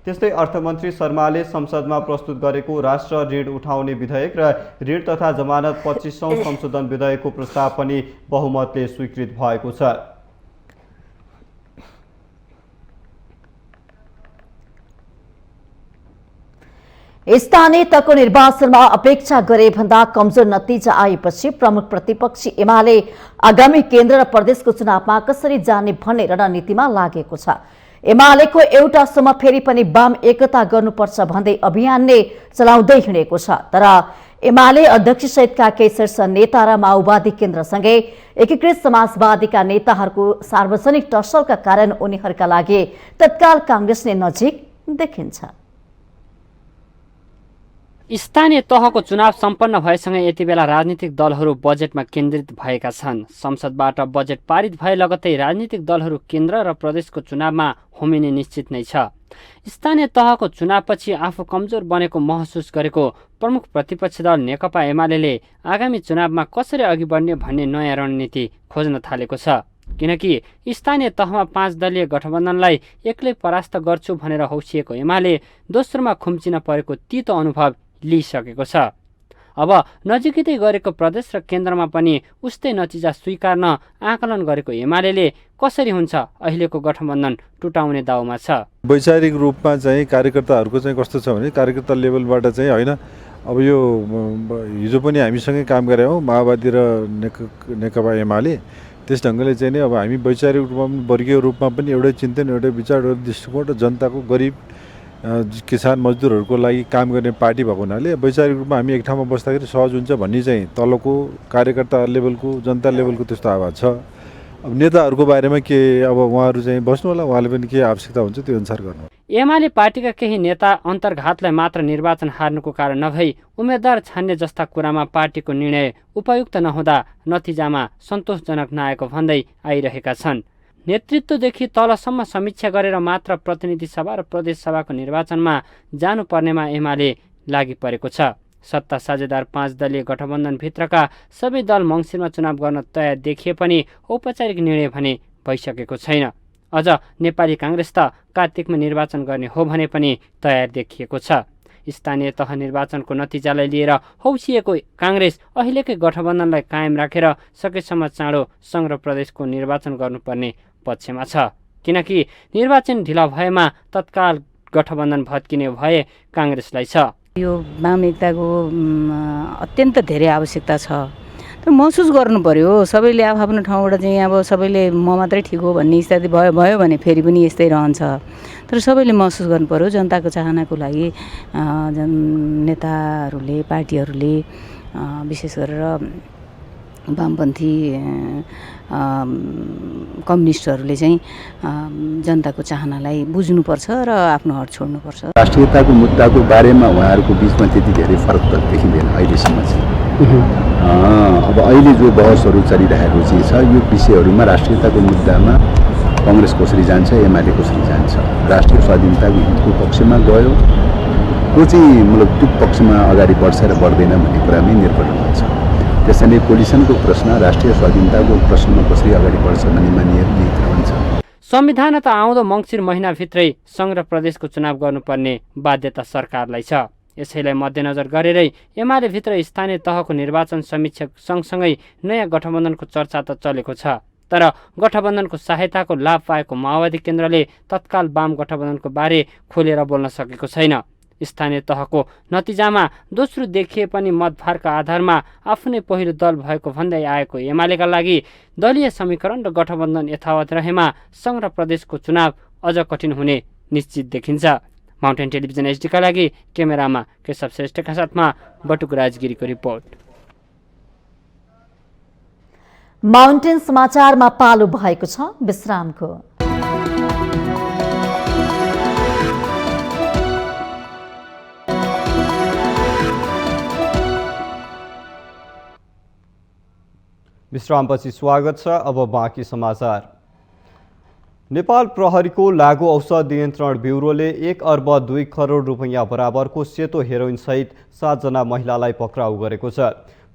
त्यस्तै अर्थमन्त्री शर्माले संसदमा प्रस्तुत गरेको राष्ट्र ऋण उठाउने विधेयक र ऋण तथा जमानत 25औं संशोधन विधेयकको प्रस्ताव पनि बहुमतले स्वीकृत भएको छ। स्थानीय तहको निर्वाचनमा अपेक्षा गरे भन्दा कमजोर नतिजा आएपछि प्रमुख प्रतिपक्षी एमाले आगामी केन्द्र र प्रदेशको चुनावमा कसरी जाने भन्ने रणनीतिमा लागेको छ। एमालेको एउटा समूह फेरि पनि वाम एकता गर्नुपर्छ भन्दै अभियान नै चलाउँदै हिँडेको छ। तर एमाले अध्यक्ष सहितका केही शीर्ष नेता र माओवादी केन्द्रसँगै एकीकृत समाजवादीका नेताहरूको सार्वजनिक टसलका कारण उनीहरूका लागि तत्काल कांग्रेस नै नजिक देखिन्छ। स्थानीय तहको चुनाव सम्पन्न भएसँगै यति बेला राजनीतिक दलहरू बजेटमा केन्द्रित भएका छन्। संसदबाट बजेट पारित भए लगत्तै राजनीतिक दलहरू केन्द्र र प्रदेशको चुनावमा होमिने निश्चित नै छ। स्थानीय तहको चुनावपछि आफू कमजोर बनेको महसुस गरेको प्रमुख प्रतिपक्षी दल नेकपा एमाले आगामी चुनावमा कसरी अघि बढ्ने भन्ने नयाँ रणनीति खोज्न थालेको छ। किनकि स्थानीय तहमा 5 दलीय गठबन्धनलाई एक्लै परास्त गर्छु भनेर हौसिएको एमाले दोस्रोमा खुम्चिन परेको तितो अनुभव लिइसकेको छ। अब नजिकै गरेको प्रदेश र केन्द्रमा पनि उस्तै नतिजा स्वीकार्न आकलन गरेको एमाले कसरी हुन्छ अहिलेको गठबन्धन टुटाउने दाउमा छ। वैचारिक रूपमा चाहिँ कार्यकर्ताहरूको चाहिँ कस्तो छ भने कार्यकर्ता लेभलबाट चाहिँ होइन, अब यो हिजो पनि हामीसँगै काम गरे हौ माओवादी र नेकपा एमाले, त्यस ढङ्गले चाहिँ नि अब हामी वैचारिक रूपमा पनि वर्गीय रूपमा पनि एउटै चिन्तन एउटै विचार एउटै दृष्टिकोण र जनताको गरिब किसान मजदुरहरूको लागि काम गर्ने पार्टी भएको हुनाले वैचारिक रूपमा हामी एक ठाउँमा बस्दाखेरि सहज हुन्छ भन्ने चाहिँ तलको कार्यकर्ता लेभलको जनता लेभलको त्यस्तो आवाज छ। अब नेताहरूको बारेमा के अब उहाँहरू चाहिँ बस्नु होला, उहाँले पनि के आवश्यकता हुन्छ त्यो अनुसार गर्नु। एमाले पार्टीका केही नेता अन्तर्घातलाई मात्र निर्वाचन हार्नुको कारण नभई उम्मेद्वार छान्ने जस्ता कुरामा पार्टीको निर्णय उपयुक्त नहुँदा नतिजामा सन्तोषजनक नआएको भन्दै आइरहेका छन्। नेतृत्वदेखि तलसम्म समीक्षा गरेर मात्र प्रतिनिधि सभा र प्रदेश सभाको निर्वाचनमा जानुपर्नेमा एमाले लागि परेको छ। सत्ता साझेदार 5 दलीय गठबन्धनभित्रका सबै दल मङ्सिरमा चुनाव गर्न तयार देखिए पनि औपचारिक निर्णय भने भइसकेको छैन। अझ नेपाली कांग्रेस त कार्तिकमा निर्वाचन गर्ने हो भने पनि तयार देखिएको छ। स्थानीय तह निर्वाचनको नतिजालाई लिएर हौसिएको कांग्रेस अहिलेकै गठबन्धनलाई कायम राखेर सकेसम्म चाँडो सङ्घ र प्रदेशको निर्वाचन गर्नुपर्ने पक्षमा छ। किनकि निर्वाचन ढिला भएमा तत्काल गठबन्धन भत्किने भए कांग्रेसलाई छ। यो वाम एकताको अत्यन्त धेरै आवश्यकता छ। तर महसुस गर्नु पर्यो सबैले आफ्नो ठाउँबाट चाहिँ अब सबैले म मात्रै ठिक हो भन्ने स्थिति भयो भने फेरि पनि यस्तै रहन्छ। तर सबैले महसुस गर्नु पर्यो जनताको चाहनाको लागि नेताहरूले पार्टीहरूले विशेष गरेर वामपन्थी कम्युनिस्टहरूले चाहिँ जनताको चाहनालाई बुझ्नुपर्छ र आफ्नो हट छोड्नुपर्छ। राष्ट्रियताको मुद्दाको बारेमा उहाँहरूको बिचमा त्यति धेरै फरक त देखिँदैन अहिलेसम्म चाहिँ। अब अहिले जो बहसहरू चलिरहेको चाहिँ छ यो विषयहरूमा राष्ट्रियताको मुद्दामा काङ्ग्रेस कसरी जान्छ, एमाले कसरी जान्छ, राष्ट्रिय स्वाधीनताको हितको पक्षमा गयो को चाहिँ मतलब त्यो पक्षमा अगाडि बढ्छ र बढ्दैन भन्ने कुरामै निर्भर हुन्छ। त्यसैले कोलिसनको प्रश्न राष्ट्रिय स्वाधीनताको प्रश्नमा कसरी अगाडि बढ्छ भन्नेमा निर्भर हुन्छ। संविधान त आउँदो मङ्सिर महिनाभित्रै सङ्घ र प्रदेशको चुनाव गर्नुपर्ने बाध्यता सरकारलाई छ। यसैलाई मध्यनजर गरेरै एमाले भित्र स्थानीय तहको निर्वाचन समीक्षा सँगसँगै नयाँ गठबन्धनको चर्चा त चलेको छ। तर गठबन्धनको सहायताको लाभ पाएको माओवादी केन्द्रले तत्काल वाम गठबन्धनको बारे खोलेर बोल्न सकेको छैन। स्थानीय तहको नतिजामा दोस्रो देखिए पनि मतभारका आधारमा आफ्नै पहिलो दल भएको भन्दै आएको एमालेका लागि दलीय समीकरण र गठबन्धन यथावत रहेमा सङ्घ र प्रदेशको चुनाव अझ कठिन हुने निश्चित देखिन्छ। माउन्टेन टेलिभिजन एचडीका लागि क्यामेरामा केशव श्रेष्ठका साथमा बटुक राजगिरीको रिपोर्ट। माउन्टेन समाचारमा पालो भएको छ विश्रामको। विश्रामपछि स्वागत छ। अब बाँकी समाचार। नेपाल प्रहरीको लागु औषध नियन्त्रण ब्युरोले 1 अर्ब 2 करोड रुपैयाँ बराबरको सेतो हेरोइन सहित 7 जना महिलालाई पक्राउ गरेको छ।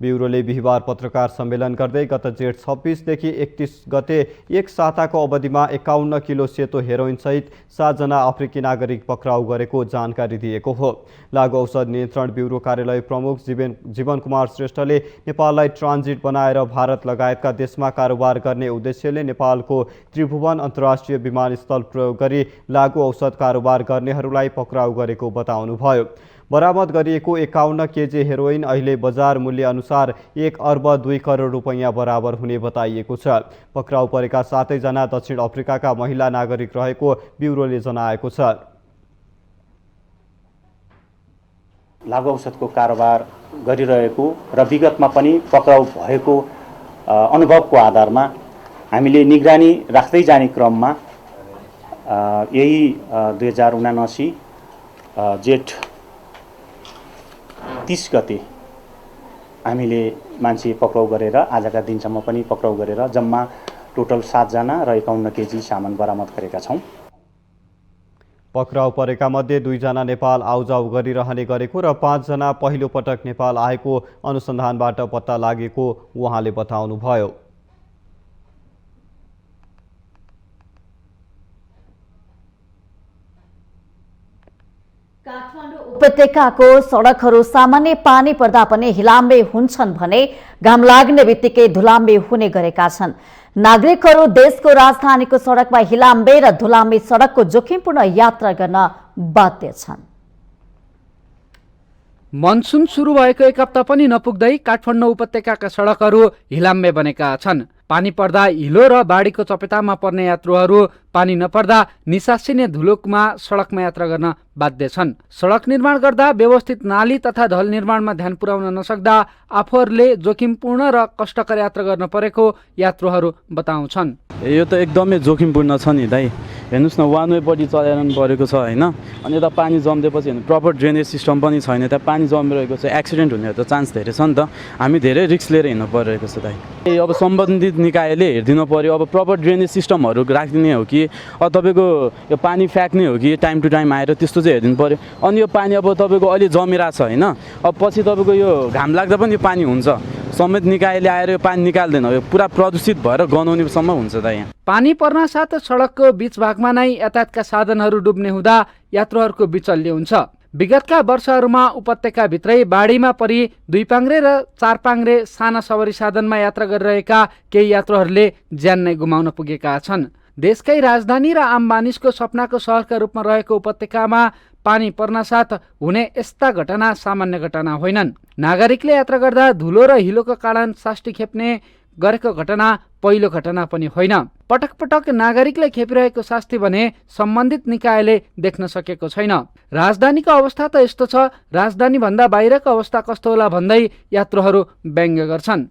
ब्युरोले बिहिबार पत्रकार सम्मेलन गर्दै गत जेठ 26 देखि 31 गते एक साताको अवधिमा 51 किलो सेतो हेरोइन सहित 7 जना अफ्रिकी नागरिक पक्राउ गरेको जानकारी दिएको हो। लागु औषध नियन्त्रण ब्युरो कार्यालय प्रमुख जीवन कुमार श्रेष्ठले नेपाललाई ट्रान्जिट बनाएर भारत लगायतका देशमा कारोबार गर्ने उद्देश्यले नेपालको त्रिभुवन अन्तर्राष्ट्रिय विमानस्थल प्रयोग गरी लागु औषध कारोबार गर्नेहरूलाई पक्राउ गरेको बताउनुभयो। बरामद गरिएको 51 केजी हेरोइन अहिले बजार मूल्य अनुसार 1 अर्ब 2 करोड रुपैयाँ बराबर हुने बताइएको छ। पक्राउ परेका 7 जना दक्षिण अफ्रिकाका महिला नागरिक रहेको ब्युरोले जनाएको छ। लागु औषधको कारोबार गरिरहेको र विगतमा पनि पक्राउ भएको अनुभवको आधारमा हामीले निगरानी राख्दै जाने क्रममा यही 2079 जेठ 30 गते हामीले मान्छे पक्राउ गरेर आजका दिनसम्म पनि पक्राउ गरेर जम्मा टोटल 7 जना र 51 केजी सामान बरामद गरेका छौँ। पक्राउ परेका मध्ये 2 जना नेपाल आउजाउ गरिरहने गरेको र 5 जना पहिलो पटक नेपाल आएको अनुसन्धानबाट पत्ता लागेको उहाँले बताउनुभयो। उपत्यकाको सडकहरू सामान्य पानी पर्दा पनि हिलाम्बे हुन्छन् भने घाम लाग्ने बित्तिकै धुलाम्बे हुने गरेका छन्। नागरिकहरू देशको राजधानीको सडकमा हिलाम्बे र धुलाम्बे सडकको जोखिमपूर्ण यात्रा गर्न बाध्य छन्। मनसुन सुरु भएको एक हप्ता पनि नपुग्दै काठमाडौँ उपत्यकाका सडकहरू हिलाम्बे बनेका छन्। पानी पर्दा हिलो र बाढीको चपेटामा पर्ने यात्रुहरू पानी नपर्दा निसासिने धुलोकमा सडकमा यात्रा गर्न बाध्य छन्। सडक निर्माण गर्दा व्यवस्थित नाली तथा ढल निर्माणमा ध्यान पुर्याउन नसक्दा आफूहरूले जोखिमपूर्ण र कष्टकर यात्रा गर्न परेको यात्रुहरू बताउँछन्। यो त एकदमै जोखिमपूर्ण छ नि दाइ। हेर्नुहोस् न, वान वेपट्टि चलाइरहनु परेको छ होइन, अनि यता पानी जम्देपछि हेर्नु प्रपर ड्रेनेज सिस्टम पनि छैन, त्यहाँ पानी जमिरहेको छ, एक्सिडेन्ट हुने त चान्स धेरै छ नि त। हामी धेरै रिस्क लिएर हिँड्नु परिरहेको छ दाइ। अब सम्बन्धित निकायले हेरिदिनु पर्यो, अब प्रपर ड्रेनेज सिस्टमहरू राखिदिने हो कि तपाईँको यो पानी फ्याँक्ने हो कि टाइम टु टाइम आएर त्यस्तो चाहिँ हेरिदिनु पर्यो। अनि यो पानी अब तपाईँको अहिले जमिरहेको छ होइन, अब पछि तपाईँको यो घाम लाग्दा पनि यो पानी हुन्छ, समेत निकायले आएर यो पानी निकाल्दैन, यो पुरा प्रदूषित भएर गनाउनेसम्म हुन्छ त यहाँ। पानी पर्न साथ सडकको बीच भागमा नै यातायातका साधनहरू डुब्ने हुँदा यात्रुहरूको बिचल्य हुन्छ। विगतका वर्षहरूमा उपत्यकाभित्रै बाढीमा परि 2 पाङ्ग्रे र 4 पाङ्ग्रे साना सवारी साधनमा यात्रा गरिरहेका केही यात्रुहरूले ज्यान नै गुमाउन पुगेका छन्। देशकै राजधानी र आम मानिसको सपनाको सहरका रूपमा रहेको उपत्यकामा पानी पर्नासाथ हुने यस्ता घटना सामान्य घटना होइनन्। नागरिकले यात्रा गर्दा धुलो र हिलोको कारण साष्टी खेप्ने गरेको घटना पहिलो घटना पनि होइन। पटक पटक नागरिकले खेपिरहेको शास्ति भने सम्बन्धित निकायले देख्न सकेको छैन। राजधानीको अवस्था त यस्तो छ, राजधानी भन्दा बाहिरको अवस्था कस्तो होला भन्दै यात्रुहरू व्यङ्ग्य गर्छन्।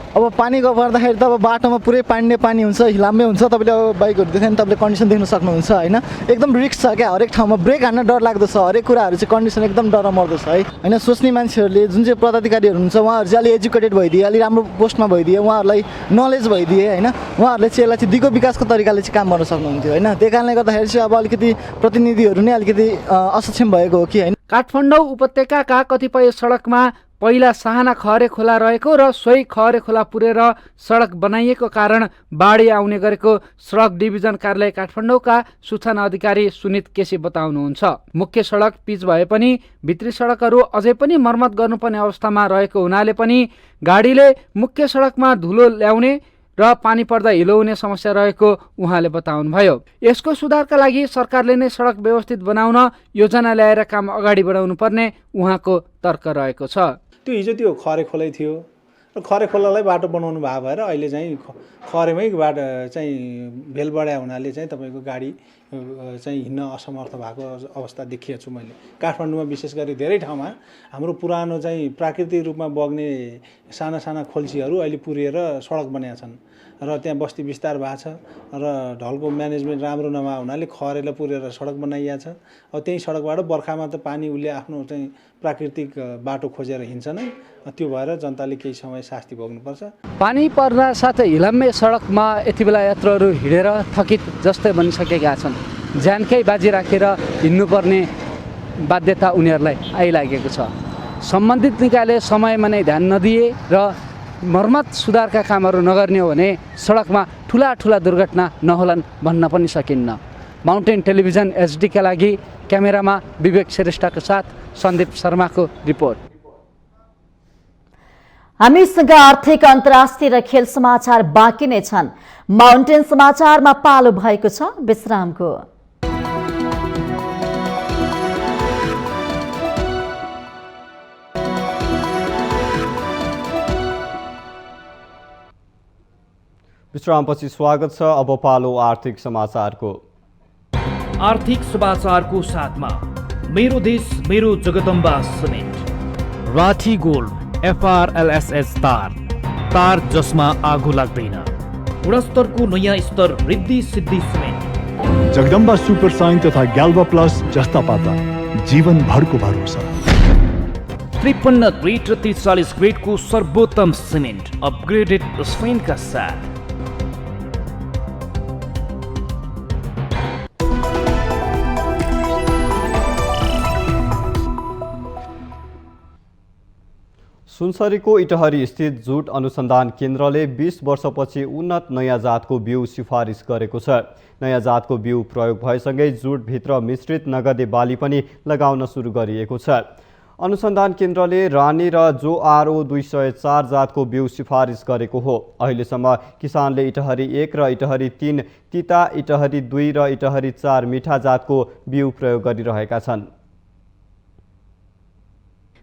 अब पानीको पर्दाखेरि त अब बाटोमा पुरै पानी हुन्छ, हिलाम्मै हुन्छ। तपाईँले अब बाइकहरू देख्यो भने तपाईँले कन्डिसन देख्न सक्नुहुन्छ होइन, एकदम रिस्क छ क्या। हरेक ठाउँमा ब्रेक हान्न डर लाग्दो छ, हरेक कुराहरू चाहिँ कन्डिसन एकदम डरमर्दो छ है होइन। सोच्ने मान्छेहरूले जुन चाहिँ पदाधिकारीहरू हुन्छ उहाँहरू चाहिँ अलि एजुकेटेड भइदिए, अलि राम्रो पोस्टमा भइदिए, उहाँहरूलाई नलेज भइदिए होइन, उहाँहरूले चाहिँ यसलाई चाहिँ दिगो विकासको तरिकाले चाहिँ काम गर्न सक्नुहुन्थ्यो होइन। त्यही कारणले गर्दाखेरि चाहिँ अब अलिकति प्रतिनिधिहरू नै अलिकति असक्षम भएको हो कि होइन। काठमाडौँ उपत्यकाका कतिपय सडकमा पहिला साना खहरे खोला रहेको र सोही खहरे खोला पुरेर सडक बनाइएको कारण बाढी आउने गरेको सडक डिभिजन कार्यालय काठमाडौँका सूचना अधिकारी सुनित केसी बताउनुहुन्छ। मुख्य सडक पिच भए पनि भित्री सडकहरू अझै पनि मर्मत गर्नुपर्ने अवस्थामा रहेको हुनाले पनि गाडीले मुख्य सडकमा धुलो ल्याउने र पानी पर्दा हिलो हुने समस्या रहेको उहाँले बताउनुभयो। यसको सुधारका लागि सरकारले नै सडक व्यवस्थित बनाउन योजना ल्याएर काम अगाडि बढाउनु पर्ने उहाँको तर्क रहेको छ। त्यो हिजो त्यो खरे खोलै थियो र खरे खोलालाई बाटो बनाउनु भएको भएर अहिले चाहिँ खरेमै बाटो चाहिँ भेल बढाए हुनाले चाहिँ तपाईँको गाडी चाहिँ हिँड्न असमर्थ भएको अवस्था देखिएको छु मैले। काठमाडौँमा विशेष गरी धेरै ठाउँमा हाम्रो पुरानो चाहिँ प्राकृतिक रूपमा बग्ने साना साना खोल्सीहरू अहिले पुरिएर सडक बनाएका छन् र त्यहाँ बस्ती विस्तार भएको छ र ढलको म्यानेजमेन्ट राम्रो नभए हुनाले खरेर पुरेर सडक बनाइएको छ। अब त्यही सडकबाट बर्खामा त पानी उसले आफ्नो चाहिँ प्राकृतिक बाटो खोजेर हिँड्छ नै, त्यो भएर जनताले केही समय शास्ति भोग्नुपर्छ। पानी पर्दा साथै हिलाम्मे सडकमा यति बेला यात्रुहरू हिँडेर थकित जस्तै बनिसकेका छन्। ज्यानकै बाजी राखेर हिँड्नुपर्ने बाध्यता उनीहरूलाई आइलागेको छ। सम्बन्धित निकायले समयमा नै ध्यान नदिए र मर्मत सुधारका कामहरू नगर्ने हो भने सडकमा ठुला ठुला दुर्घटना नहोलान् भन्न पनि सकिन्न। माउन्टेन टेलिभिजन एचडीका लागि क्यामेरामा विवेक श्रेष्ठको साथ सन्दीप शर्माको रिपोर्ट। हामीसँग आर्थिक अन्तर्राष्ट्रिय र खेल समाचार बाँकी नै छन्। माउन्टेन समाचारमा पालो भएको छ विश्रामको। विश्रामपछि स्वागत छ। अब पालो आर्थिक समाचारको। आर्थिक समाचारको साथमा मेरो देश मेरो Jagadamba cement, Rathi gold FRLSS तार जसमा आगो लाग्दैन, गुणस्तरको नयाँ स्तर Riddhi Siddhi cement, Jagadamba super sign तथा ग्याल्वा प्लस जस्ता पाता जीवनभरको भरोसा। 53 ग्रेड र 43 ग्रेडको सर्वोत्तम सिमेन्ट अपग्रेडेड स्पेनका साथ। सुनसरीको इटहरी स्थित जुट अनुसन्धान केन्द्रले 20 वर्षपछि उन्नत नयाँ जातको बिउ सिफारिस गरेको छ। नयाँ जातको बिउ प्रयोग भएसँगै जुटभित्र मिश्रित नगदे बाली पनि लगाउन सुरु गरिएको छ। अनुसन्धान केन्द्रले रानी र जोआरओ 204 जातको बिउ सिफारिस गरेको हो। अहिलेसम्म किसानले इटहरी 1 र इटहरी 3, तिता इटहरी 2 र इटहरी 4 मिठा जातको बिउ प्रयोग गरिरहेका छन्।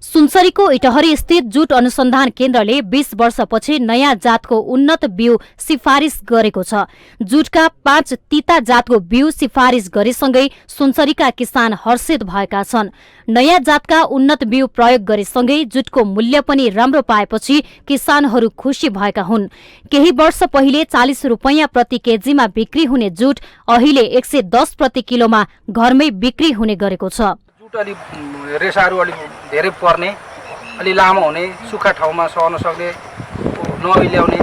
सुनसरीको इटहरी स्थित जुट अनुसन्धान केन्द्रले 20 वर्षपछि नयाँ जातको उन्नत बिउ सिफारिस गरेको छ। जुटका 5 तिता जातको बिउ सिफारिस गरेसँगै सुनसरीका किसान हर्षित भएका छन्। नयाँ जातका उन्नत बिउ प्रयोग गरेसँगै जुटको मूल्य पनि राम्रो पाएपछि किसानहरू खुशी भएका हुन्। केही वर्ष पहिले 40 रुपैयाँ प्रति केजीमा बिक्री हुने जुट अहिले 110 प्रति किलोमा घरमै बिक्री हुने गरेको छ। जुट अलि रेसाहरू अलि धेरै पर्ने, अलि लामो हुने, सुक्खा ठाउँमा सहन सक्ने, नअइल्याउने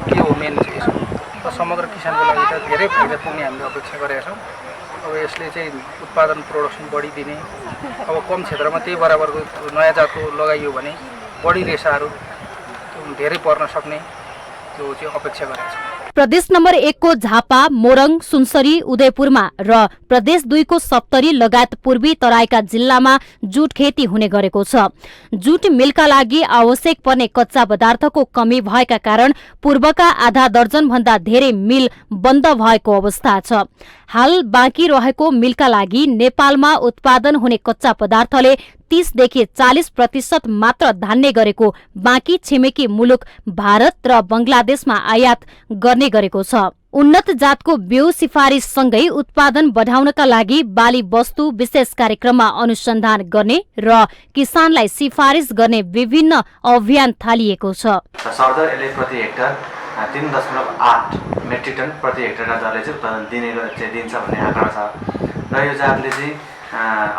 के हो मेन चाहिँ यसको। समग्र किसानको लागि त धेरै फाइदा पुग्ने हामीले अपेक्षा गरेका छौँ। अब यसले चाहिँ उत्पादन प्रोडक्सन बढिदिने, अब कम क्षेत्रमा त्यही बराबरको नयाँ जातको लगाइयो भने बढी रेसाहरू धेरै पर्न सक्ने त्यो चाहिँ अपेक्षा गरेका छौँ। प्रदेश नम्बर 1 को झापा, मोरङ, सुनसरी, उदयपुरमा र प्रदेश 2 को सप्तरी लगायत पूर्वी तराईका जिल्लामा जुट खेती हुने गरेको छ। जुट मिलका लागि आवश्यक पर्ने कच्चा पदार्थको कमी भएका कारण पूर्वका आधा दर्जन भन्दा धेरै मिल बन्द भएको अवस्था छ। हाल बाँकी रहेको मिलका लागि नेपालमा उत्पादन हुने कच्चा पदार्थले 30 देखि 40% मात्र धान्य गरेको बाँकी छिमेकी मुलुक भारत र बंगलादेशमा आयात गर्ने गरेको छ। उन्नत जातको बिउ सिफारिससँगै उत्पादन बढाउनका लागि बाली वस्तु विशेष कार्यक्रममा अनुसन्धान गर्ने र किसानलाई सिफारिस गर्ने विभिन्न अभियान थालिएको छ। सरदर यसले प्रति हेक्टर 3.8 मेट्रिक टन प्रति हेक्टरका दरले चाहिँ उत्पादन दिन्छ भन्ने आँकडा छ र यो जातले चाहिँ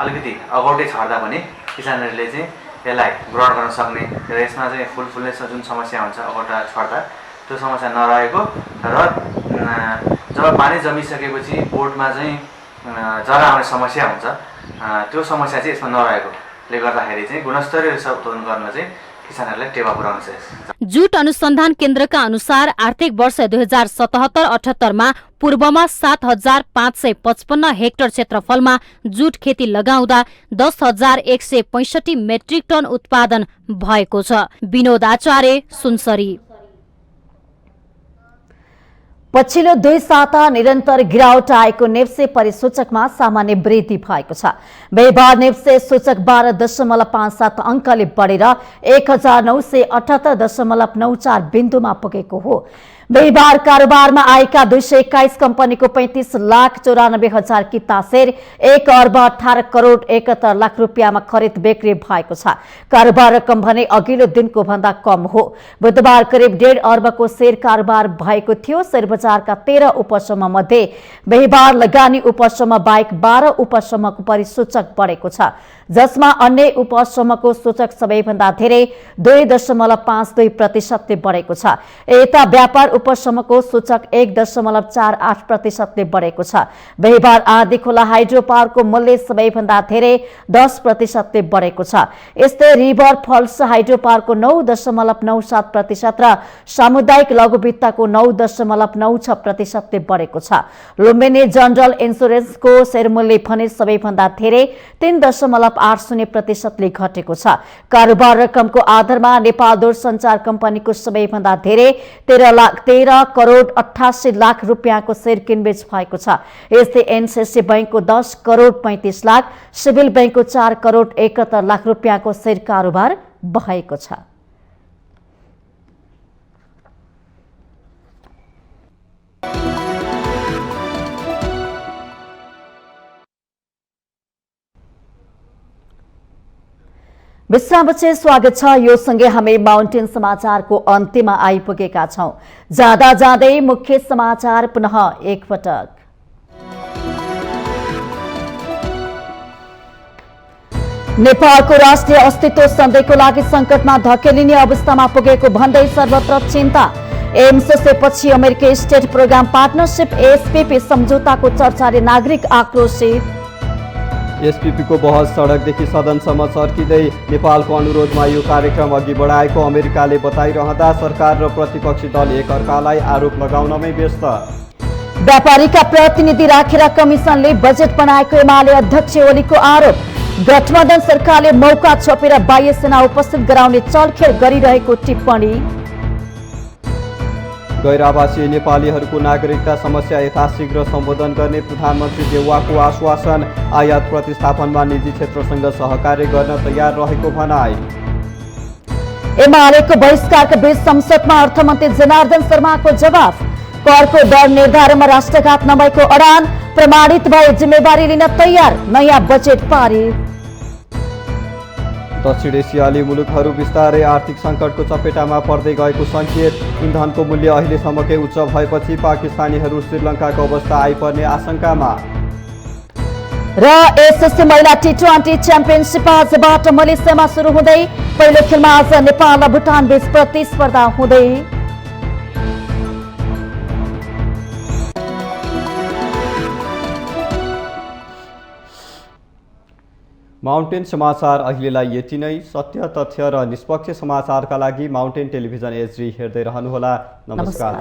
अलिकति अगौटै छर्दा पनि किसानहरूले चाहिँ यसलाई ग्रहण गर्न सक्ने र यसमा चाहिँ फुल फुल्ने जुन समस्या हुन्छ अगौटा छर्दा त्यो समस्या नरहेको र जब पानी जमिसकेपछि बोटमा चाहिँ जरा आउने समस्या हुन्छ त्यो समस्या चाहिँ यसमा नरहेकोले गर्दाखेरि चाहिँ गुणस्तरीय रेशा उत्पादन गर्न चाहिँ किसानहरूलाई टेवा पुर्याउन सक्छ। जुट अनुसन्धान केन्द्रका अनुसार आर्थिक वर्ष 2077-78 मा पूर्वमा 7,555 हेक्टर क्षेत्रफलमा जुट खेती लगाउँदा 10,165 मेट्रिक टन उत्पादन भएको छ। विनोद आचार्य, सुनसरी। पछिल्लो 2 साता निरन्तर गिरावट आएको नेप्से परिसूचकमा सामान्य वृद्धि भएको छ। बिहीबार नेप्से सूचक 12.57 अङ्कले बढेर 1978.94 बिन्दुमा पुगेको हो। बिहीबार कारोबारमा आएका 221 कम्पनीको 35,94,000 किता शेयर 1,18,71,00,000 रुपियाँमा खरिद बिक्री भएको छ। कारोबार रकम भने अघिल्लो दिनको भन्दा कम हो। बुधबार करिब 1.5 अर्बको शेयर कारोबार भएको थियो। शेयर बजारका 13 उपसमूह मध्ये बिहीबार लगानी उपसमूह बाहेक 12 उपसमूहको परिसूचक बढेको छ, जसमा अन्य उपसमूहको सूचक सबैभन्दा धेरै 2.52% बढेको छ। यता व्यापार उपसमूहको सूचक 1.48% बढेको छ। बिहीबार आँधी खोला हाइड्रो पावरको मूल्य सबैभन्दा धेरै 10% बढेको छ। यस्तै रिभर फल्स हाइड्रो पावरको 9.97% र सामुदायिक लघु वित्तको 9.96% बढेको छ। लुम्बिनी जनरल इन्सुरेन्सको शेयर मूल्य भने सबैभन्दा धेरै 3.80% ले घटेको छ। कारोबार रकमको आधारमा नेपाल दूरसञ्चार कम्पनीको सबैभन्दा धेरै 13,88,00,000 रुपियाँको शेयर किनबेच भएको छ। यस्तै एनसीसी बैंकको 10,35,00,000, सिभिल बैंकको 4,71,00,000 रुपियाँको शेयर कारोबार भएको छ। विश्रामपछि स्वागत छ। यो सँगै हामी माउन्टेन समाचारको अन्त्यमा आइपुगेका छौं। जाँदा जाँदै मुख्य समाचार पुनः एकपटक। नेपालको राष्ट्रिय अस्तित्व सधैँको लागि संकटमा धकेलिने अवस्थामा पुगेको भन्दै सर्वत्र चिन्ता। एमसीसी अमेरिकी स्टेट प्रोग्राम पार्टनरशिप एसपीपी सम्झौताको चर्चाले नागरिक आक्रोशित। एसपीपी को बहस सडकदेखि सदनसम्म चर्किँदै नेपालको अनुरोधमा यो कार्यक्रम अघि बढाएको अमेरिकाले बताइरहँदा सरकार र प्रतिपक्षी दल एकअर्कालाई आरोप लगाउनमै व्यस्त। व्यापारीका प्रतिनिधि राखेर कमिसनले बजेट बनाएको एमाले अध्यक्ष ओलीको आरोप। गठबन्धन सरकारले मौका छोपेर बाह्य सेना उपस्थित गराउने चलखेल गरिरहेको टिप्पणी। गैर आवासीय नेपालीहरूको नागरिकता समस्या यथाशीघ्र सम्बोधन गर्ने प्रधानमन्त्री देउवाको आश्वासन। आयात प्रतिस्थापनमा निजी क्षेत्रसँग सहकार्य गर्न तयार रहेको भनाई। एमालेको बहिष्कारका बीच संसदमा अर्थमन्त्री जनार्दन शर्माको जवाफ। करको दर निर्धारणमा राष्ट्रघात नभएको अडान, प्रमाणित भए जिम्मेवारी लिन तयार, नयाँ बजेट पारित। दक्षिण एसियाली मुलुकहरू बिस्तारै आर्थिक सङ्कटको चपेटामा पर्दै गएको सङ्केत। इन्धनको मूल्य अहिलेसम्मकै उच्च भएपछि पाकिस्तानीहरू श्रीलङ्काको अवस्था आइपर्ने आशंकामा। र एसएससी महिला टी20 च्याम्पियनसिप आजबाट मलेसियामा सुरु हुँदै पहिलो खेलमा आज नेपाल र भुटान बीच प्रतिस्पर्धा हुँदै। माउन्टेन समाचार अहिलेलाई यति नै। सत्य, तथ्य र निष्पक्ष समाचारका लागि माउन्टेन टेलिभिजन एचडी हेर्दै रहनुहोला। नमस्कार।